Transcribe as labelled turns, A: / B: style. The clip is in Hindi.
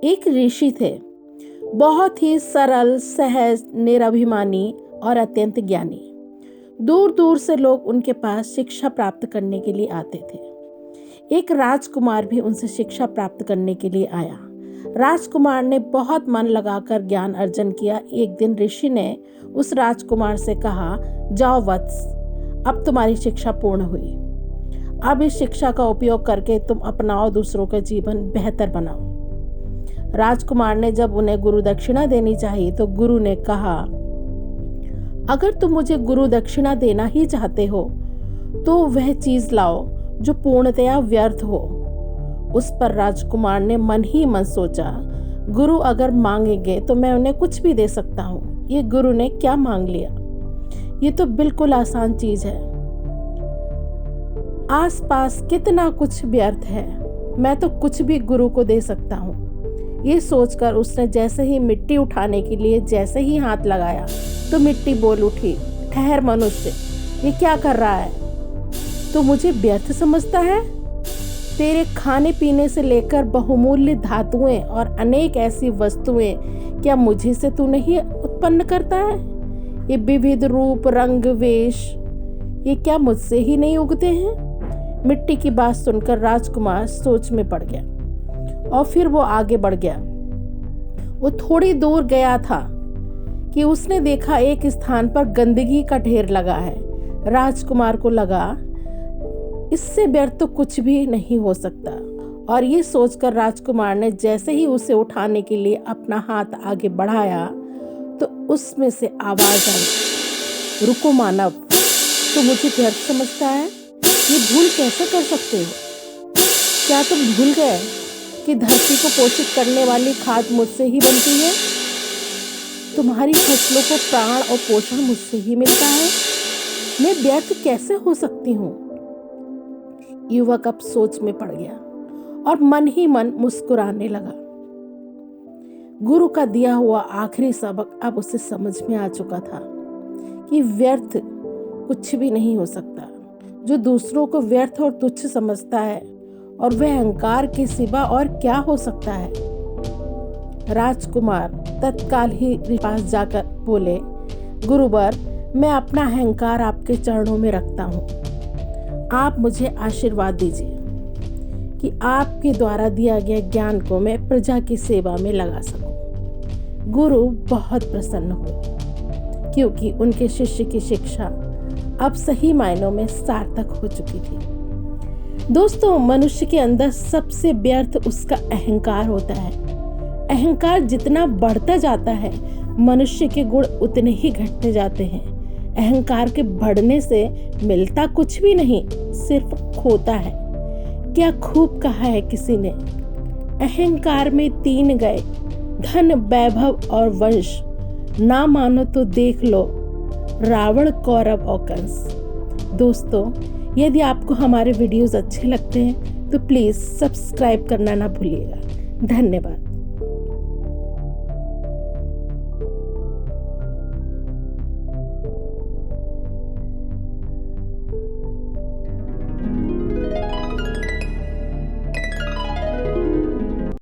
A: एक ऋषि थे, बहुत ही सरल, सहज, निराभिमानी और अत्यंत ज्ञानी। दूर दूर से लोग उनके पास शिक्षा प्राप्त करने के लिए आते थे। एक राजकुमार भी उनसे शिक्षा प्राप्त करने के लिए आया। राजकुमार ने बहुत मन लगाकर ज्ञान अर्जन किया। एक दिन ऋषि ने उस राजकुमार से कहा, जाओ वत्स, अब तुम्हारी शिक्षा पूर्ण हुई। अब इस शिक्षा का उपयोग करके तुम अपना और दूसरों का जीवन बेहतर बनाओ। राजकुमार ने जब उन्हें गुरु दक्षिणा देनी चाहिए तो गुरु ने कहा, अगर तुम मुझे गुरु दक्षिणा देना ही चाहते हो तो वह चीज लाओ जो पूर्णतया व्यर्थ हो। उस पर राजकुमार ने मन ही मन सोचा, गुरु अगर मांगेंगे तो मैं उन्हें कुछ भी दे सकता हूँ। ये गुरु ने क्या मांग लिया, ये तो बिल्कुल आसान चीज है। आसपास कितना कुछ व्यर्थ है, मैं तो कुछ भी गुरु को दे सकता हूँ। ये सोचकर उसने जैसे ही मिट्टी उठाने के लिए जैसे ही हाथ लगाया तो मिट्टी बोल उठी, ठहर मनुष्य, ये क्या कर रहा है? तू मुझे व्यर्थ समझता है? तेरे खाने पीने से लेकर बहुमूल्य धातुएं और अनेक ऐसी वस्तुएं क्या मुझे से तू नहीं उत्पन्न करता है? ये विविध रूप, रंग, वेश, ये क्या मुझसे ही नहीं उगते हैं? मिट्टी की बात सुनकर राजकुमार सोच में पड़ गया और फिर वो आगे बढ़ गया। वो थोड़ी दूर गया था कि उसने देखा एक स्थान पर गंदगी का ढेर लगा है। राजकुमार को लगा, इससे व्यर्थ तो कुछ भी नहीं हो सकता, और ये सोचकर राजकुमार ने जैसे ही उसे उठाने के लिए अपना हाथ आगे बढ़ाया तो उसमें से आवाज आई, रुको मानव, तो मुझे व्यर्थ समझता है? ये भूल कैसे कर सकते हो? क्या तुम भूल गए कि धरती को पोषित करने वाली खाद मुझसे ही बनती है? तुम्हारी फसलों को प्राण और पोषण मुझसे ही मिलता है। मैं व्यर्थ कैसे हो सकती हूँ? युवक अब सोच में पड़ गया और मन ही मन मुस्कुराने लगा। गुरु का दिया हुआ आखिरी सबक अब उसे समझ में आ चुका था कि व्यर्थ कुछ भी नहीं हो सकता। जो दूसरों को व्यर्थ और तुच्छ समझता है और वह अहंकार के सिवा और क्या हो सकता है? राजकुमार तत्काल ही पास जाकर बोले, गुरुवर, मैं अपना अहंकार आपके चरणों में रखता हूँ। आप मुझे आशीर्वाद दीजिए कि आपके द्वारा दिया गया ज्ञान को मैं प्रजा की सेवा में लगा सकूं। गुरु बहुत प्रसन्न हुए क्योंकि उनके शिष्य की शिक्षा अब सही मायनों में सार्थक हो चुकी थी। दोस्तों, मनुष्य के अंदर सबसे व्यर्थ उसका अहंकार होता है। अहंकार जितना बढ़ता जाता है, मनुष्य के गुण उतने ही घटते जाते हैं। अहंकार के बढ़ने से मिलता कुछ भी नहीं, सिर्फ खोता है। क्या खूब कहा है किसी ने, अहंकार में 3 गए, धन, वैभव और वंश। ना मानो तो देख लो रावण, कौरव और कंस। दोस्तों, यदि आपको हमारे वीडियोस अच्छे लगते हैं तो प्लीज़ सब्सक्राइब करना ना भूलिएगा। धन्यवाद।